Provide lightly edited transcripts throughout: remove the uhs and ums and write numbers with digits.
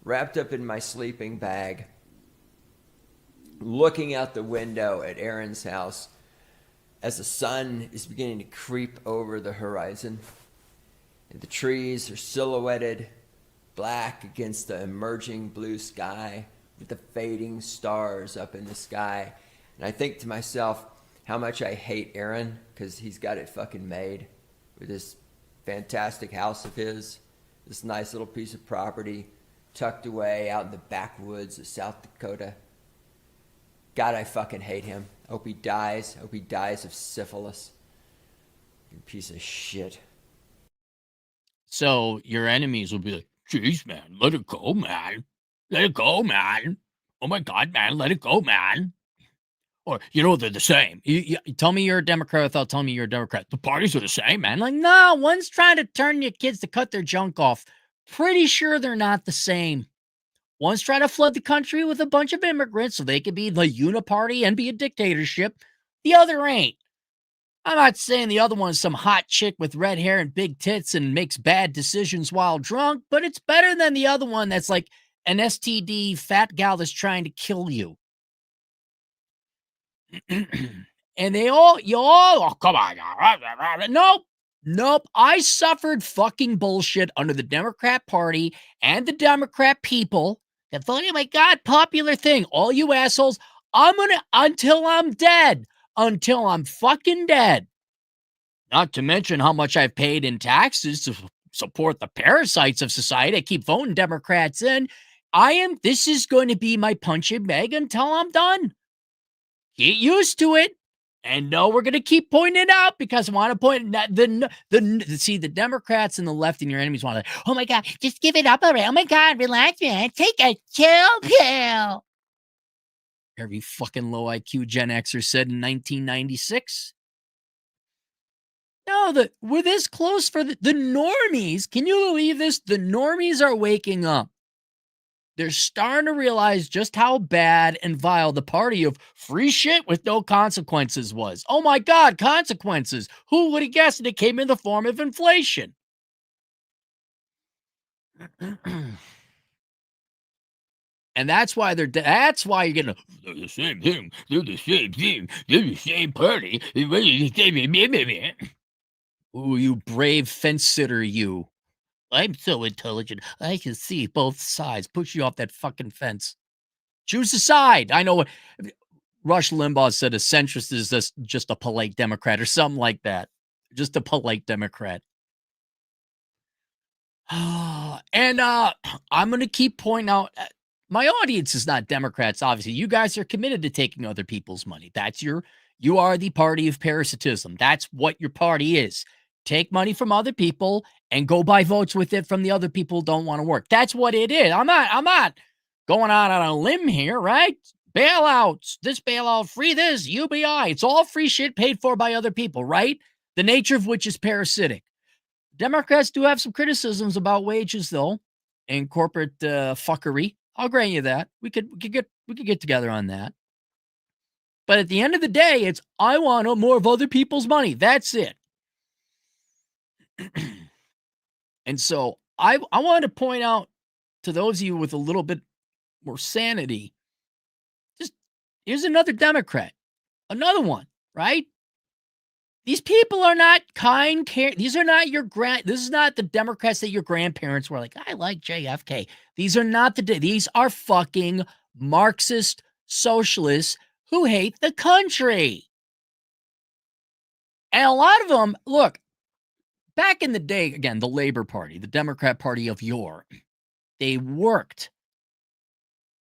wrapped up in my sleeping bag, looking out the window at Aaron's house as the sun is beginning to creep over the horizon. And the trees are silhouetted black against the emerging blue sky with the fading stars up in the sky. And I think to myself how much I hate Aaron because he's got it fucking made with this fantastic house of his, this nice little piece of property tucked away out in the backwoods of South Dakota. God, I fucking hate him. I hope he dies. I hope he dies of syphilis. You piece of shit. So your enemies will be like, "Jeez, man, let it go, man. Let it go, man. Oh my God, man, let it go, man." Or, they're the same. You tell me you're a Democrat without telling me you're a Democrat. The parties are the same, man. Like, no, one's trying to turn your kids to cut their junk off. Pretty sure they're not the same. One's trying to flood the country with a bunch of immigrants so they could be the uniparty and be a dictatorship. The other ain't. I'm not saying the other one's some hot chick with red hair and big tits and makes bad decisions while drunk, but it's better than the other one that's like an STD fat gal that's trying to kill you. And oh, come on. Nope. I suffered fucking bullshit under the Democrat Party and the Democrat people. That oh my God, popular thing. All you assholes, until I'm dead. Until I'm fucking dead. Not to mention how much I've paid in taxes to support the parasites of society. I keep voting Democrats in. This is going to be my punching bag until I'm done. Get used to it. And no, we're going to keep pointing it out because I want to point out the Democrats and the left and your enemies want to, oh my God, just give it up already. Oh my God, relax, man. Take a chill pill. Every fucking low IQ Gen Xer said in 1996. No, we're this close for the normies. Can you believe this? The normies are waking up. They're starting to realize just how bad and vile the party of free shit with no consequences was. Oh my God, consequences. Who would have guessed it came in the form of inflation? And that's why you're getting they're the same thing. They're the same thing. They're the same party. Ooh, you brave fence sitter, you. I'm so intelligent. I can see both sides. Push you off that fucking fence. Choose a side. I know what Rush Limbaugh said. A centrist is just a polite Democrat or something like that. Just a polite Democrat. And I'm going to keep pointing out my audience is not Democrats. Obviously, you guys are committed to taking other people's money. You are the party of parasitism. That's what your party is. Take money from other people and go buy votes with it from the other people who don't want to work. That's what it is. I'm not going out on a limb here, right? Bailouts, this bailout, free this, UBI. It's all free shit paid for by other people, right? The nature of which is parasitic. Democrats do have some criticisms about wages, though, and corporate fuckery. I'll grant you that. We could get together on that. But at the end of the day, it's I want more of other people's money. That's it. And so I wanted to point out to those of you with a little bit more sanity, just here's another Democrat, another one, right? These people are not kind, these are not this is not the Democrats that your grandparents were like, I like JFK. These are not these are fucking Marxist socialists who hate the country. And a lot of them, look, back in the day, again, the Labor Party, the Democrat Party of yore, they worked.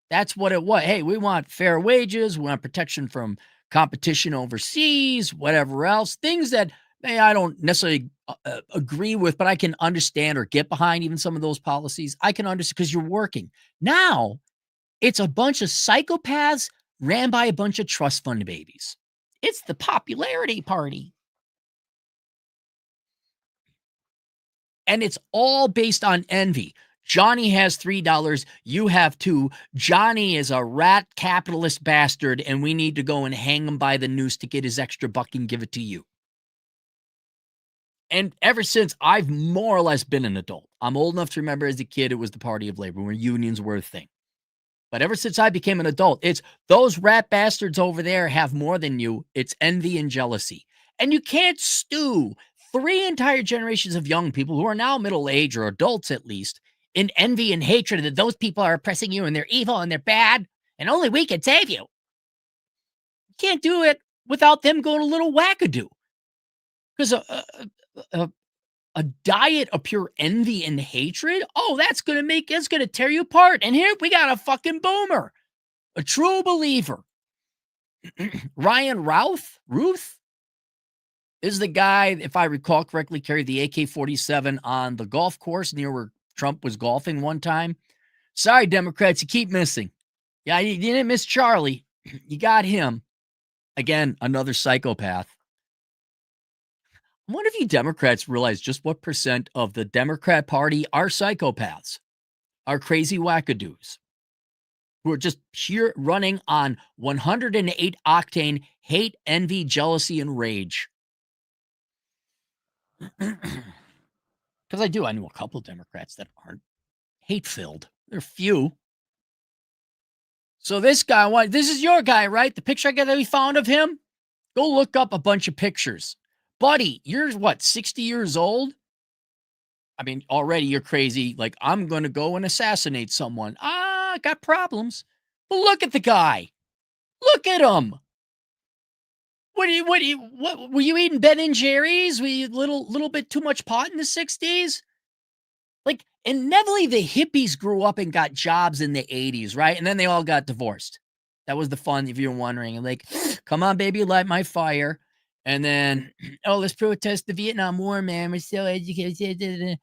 That's what it was. Hey, we want fair wages. We want protection from competition overseas, whatever else. Things that I don't necessarily agree with, but I can understand or get behind even some of those policies. I can understand because you're working. Now, it's a bunch of psychopaths ran by a bunch of trust fund babies. It's the popularity party. And it's all based on envy. Johnny has $3. You have $2. Johnny is a rat capitalist bastard, and we need to go and hang him by the noose to get his extra buck and give it to you. And ever since, I've more or less been an adult. I'm old enough to remember as a kid, it was the Party of Labor where unions were a thing. But ever since I became an adult, it's those rat bastards over there have more than you. It's envy and jealousy. And you can't stew 3 entire generations of young people who are now middle age or adults at least in envy and hatred that those people are oppressing you and they're evil and they're bad and only we can save you. You can't do it without them going a little wackadoo. Because a diet of pure envy and hatred, oh, that's going to tear you apart. And here we got a fucking boomer, a true believer. Ryan Routh is the guy, if I recall correctly, carried the AK-47 on the golf course near where Trump was golfing one time. Sorry, Democrats, you keep missing. Yeah, you didn't miss Charlie. You got him. Again, another psychopath. I wonder if you Democrats realize just what percent of the Democrat Party are psychopaths, are crazy wackadoos, who are just pure running on 108 octane hate, envy, jealousy, and rage. Because I know a couple Democrats that aren't hate-filled. They're few. So this guy, this is your guy, right? The picture I got that we found of him? Go look up a bunch of pictures. Buddy, you're what, 60 years old? I mean, already you're crazy. Like, I'm going to go and assassinate someone. I got problems. But look at the guy. Look at him. What were you eating Ben and Jerry's? Were you little bit too much pot in the 60s? Like, inevitably the hippies grew up and got jobs in the 80s, right? And then they all got divorced. That was the fun, if you're wondering. And like, come on, baby, light my fire. And then, oh, let's protest the Vietnam War, man. We're so educated.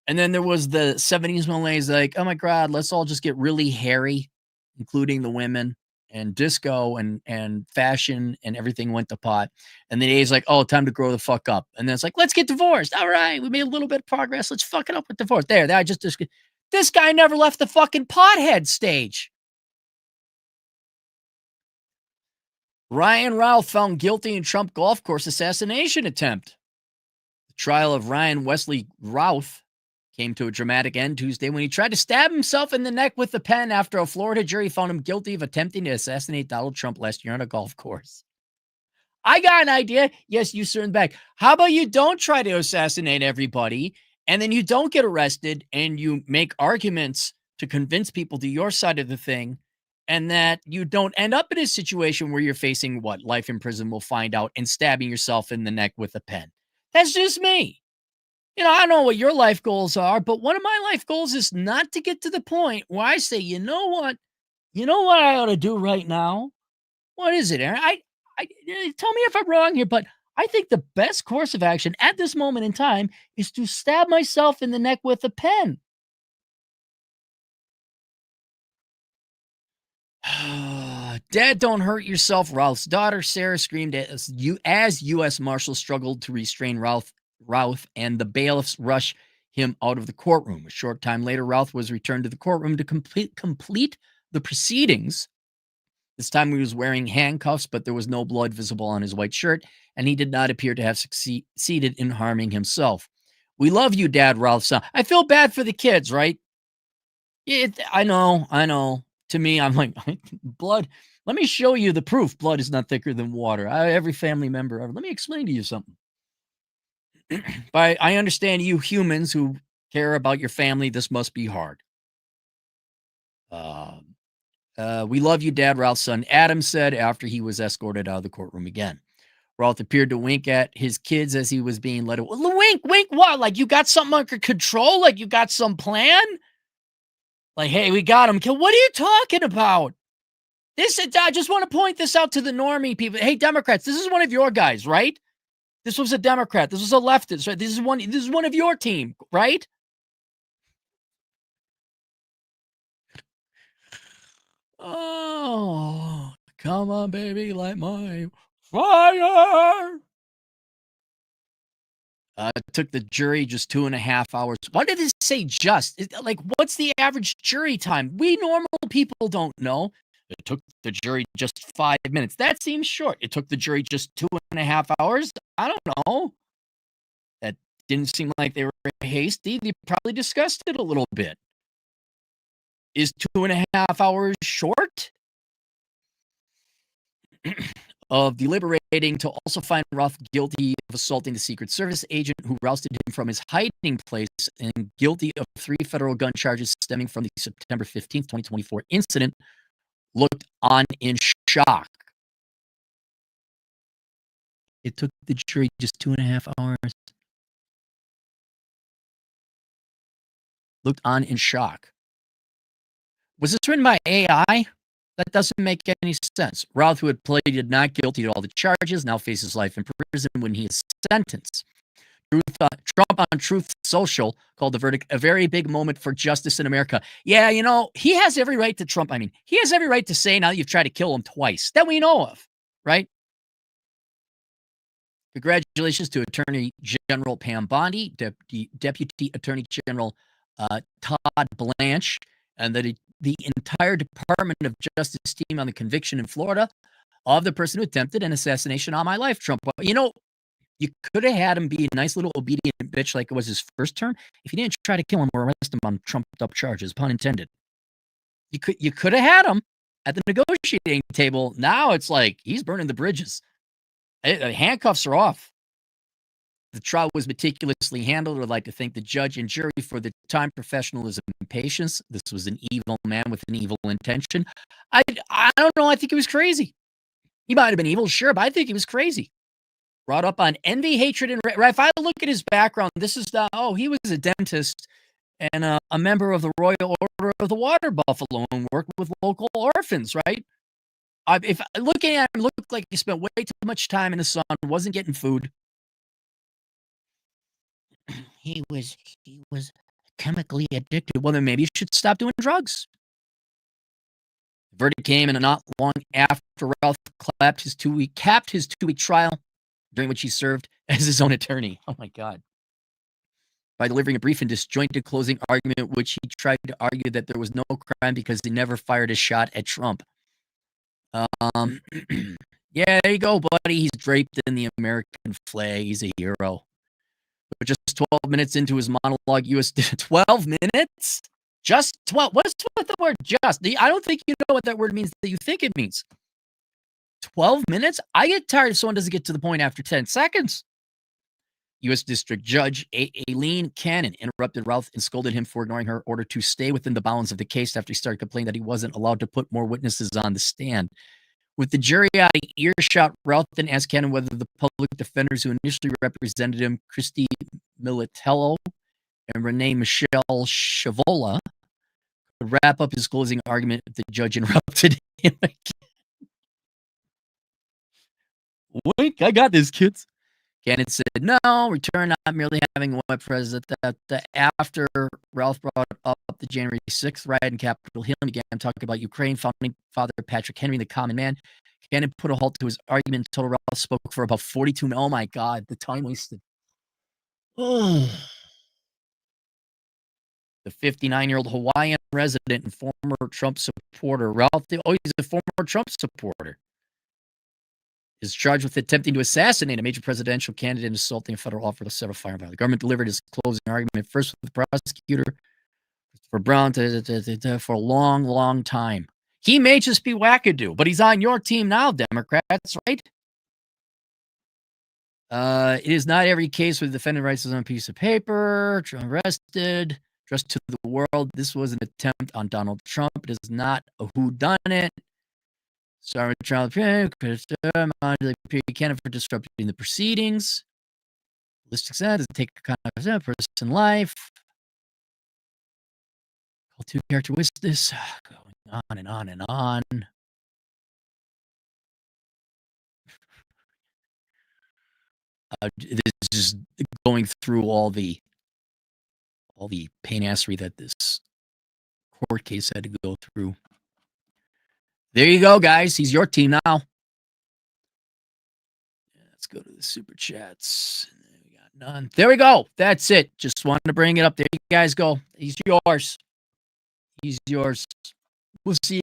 And then there was the 70s malaise, like, oh my God, let's all just get really hairy, including the women, and disco and fashion and everything went to pot. And then he's like, oh, time to grow the fuck up. And then it's like, let's get divorced. All right, we made a little bit of progress. Let's fuck it up with divorce. There, this guy never left the fucking pothead stage. Ryan Routh found guilty in Trump golf course assassination attempt. The trial of Ryan Wesley Routh came to a dramatic end Tuesday when he tried to stab himself in the neck with a pen after a Florida jury found him guilty of attempting to assassinate Donald Trump last year on a golf course. I got an idea. Yes, you sir in the back. How about you don't try to assassinate everybody, and then you don't get arrested, and you make arguments to convince people to your side of the thing, and that you don't end up in a situation where you're facing what? Life in prison, we'll find out, and stabbing yourself in the neck with a pen. That's just me. You know, I don't know what your life goals are, but one of my life goals is not to get to the point where I say, you know what? You know what I ought to do right now? What is it, Aaron? Tell me if I'm wrong here, but I think the best course of action at this moment in time is to stab myself in the neck with a pen. Dad, don't hurt yourself. Routh's daughter, Sarah, screamed as U.S. Marshals struggled to restrain Routh, and the bailiffs rushed him out of the courtroom. A short time later, Routh was returned to the courtroom to complete the proceedings. This time he was wearing handcuffs, but there was no blood visible on his white shirt, and he did not appear to have succeeded in harming himself. We love you, Dad, Routh said. I feel bad for the kids, right? I know. To me, I'm like, blood. Let me show you the proof. Blood is not thicker than water. Every family member ever. Let me explain to you something. But I understand you humans who care about your family. This must be hard. We love you, Dad, Routh's son Adam said after he was escorted out of the courtroom again. Routh appeared to wink at his kids as he was being led away. Wink, what? Like you got something under control? Like you got some plan? Like, hey, we got him. What are you talking about? I just want to point this out to the normie people. Hey, Democrats, this is one of your guys, right? This was a Democrat. This was a leftist, right? This is one of your team, right? Oh, come on, baby, light my fire. It took the jury just 2.5 hours. Why did it say just? Like, what's the average jury time? We normal people don't know. It took the jury just 5 minutes. That seems short. It took the jury just 2.5 hours. I don't know. That didn't seem like they were hasty. They probably discussed it a little bit. Is 2.5 hours short of deliberating to also find Routh guilty of assaulting the Secret Service agent who rousted him from his hiding place and guilty of 3 federal gun charges stemming from the September 15th, 2024 incident, looked on in shock. It took the jury just 2.5 hours. Looked on in shock. Was this written by AI? That doesn't make any sense. Routh, who had pleaded not guilty to all the charges, now faces life in prison when he is sentenced. Trump on Truth Social called the verdict a very big moment for justice in America. Yeah, you know, he has every right to Trump. I mean, he has every right to say now that you've tried to kill him twice that we know of, right? Congratulations to Attorney General Pam Bondi, Deputy Attorney General Todd Blanche, and the entire Department of Justice team on the conviction in Florida of the person who attempted an assassination on my life, Trump. You know, you could have had him be a nice little obedient bitch like it was his first term if you didn't try to kill him or arrest him on trumped up charges, pun intended. You could have had him at the negotiating table. Now it's like he's burning the bridges. Handcuffs are off. The trial was meticulously handled. I'd like to thank the judge and jury for the time, professionalism, and patience. This was an evil man with an evil intention. I don't know. I think he was crazy. He might have been evil, sure, but I think he was crazy. Brought up on envy, hatred, and right. If I look at his background, this is he was a dentist and a member of the Royal Order of the Water Buffalo and worked with local orphans, right? If looking at him, looked like he spent way too much time in the sun, wasn't getting food. He was chemically addicted. Well, then maybe you should stop doing drugs. The verdict came in not long after Routh capped his 2-week trial, during which he served as his own attorney. Oh my God. By delivering a brief and disjointed closing argument, which he tried to argue that there was no crime because he never fired a shot at Trump. Yeah, there you go, buddy. He's draped in the American flag. He's a hero. But just 12 minutes into his monologue, 12 minutes? Just 12. What's with the word just? I don't think you know what that word means that you think it means. 12 minutes? I get tired if someone doesn't get to the point after 10 seconds. U.S. District Judge Aileen Cannon interrupted Routh and scolded him for ignoring her order to stay within the bounds of the case after he started complaining that he wasn't allowed to put more witnesses on the stand. With the jury out of earshot, Routh then asked Cannon whether the public defenders who initially represented him, Christy Militello and Renee Michelle Chavola, would wrap up his closing argument if the judge interrupted him again. Wink, I got this, kids. Cannon said, no, return not merely having one president. That after Routh brought up the January 6th riot in Capitol Hill and began talking about Ukraine, founding father Patrick Henry, the common man, Cannon put a halt to his argument until Routh spoke for about 42 minutes. Oh my God, the time wasted. The 59-year-old Hawaiian resident and former Trump supporter, he's a former Trump supporter, is charged with attempting to assassinate a major presidential candidate and assaulting a federal officer with several firearms. The government delivered his closing argument first with the prosecutor for Brown for a long, long time. He may just be wackadoo, but he's on your team now, Democrats, right? It is not every case where the defendant writes on a piece of paper, arrested, addressed to the world. This was an attempt on Donald Trump. It is not a whodunit. Sorry, trial Cannon for disrupting the proceedings. Listing said, take a kind of person life. Call 2 characteristics. Going on and on and on. This is just going through all the pain-assery that this court case had to go through. There you go, guys. He's your team now. Let's go to the super chats. We got none. There we go. That's it. Just wanted to bring it up. There you guys go. He's yours. He's yours. We'll see you.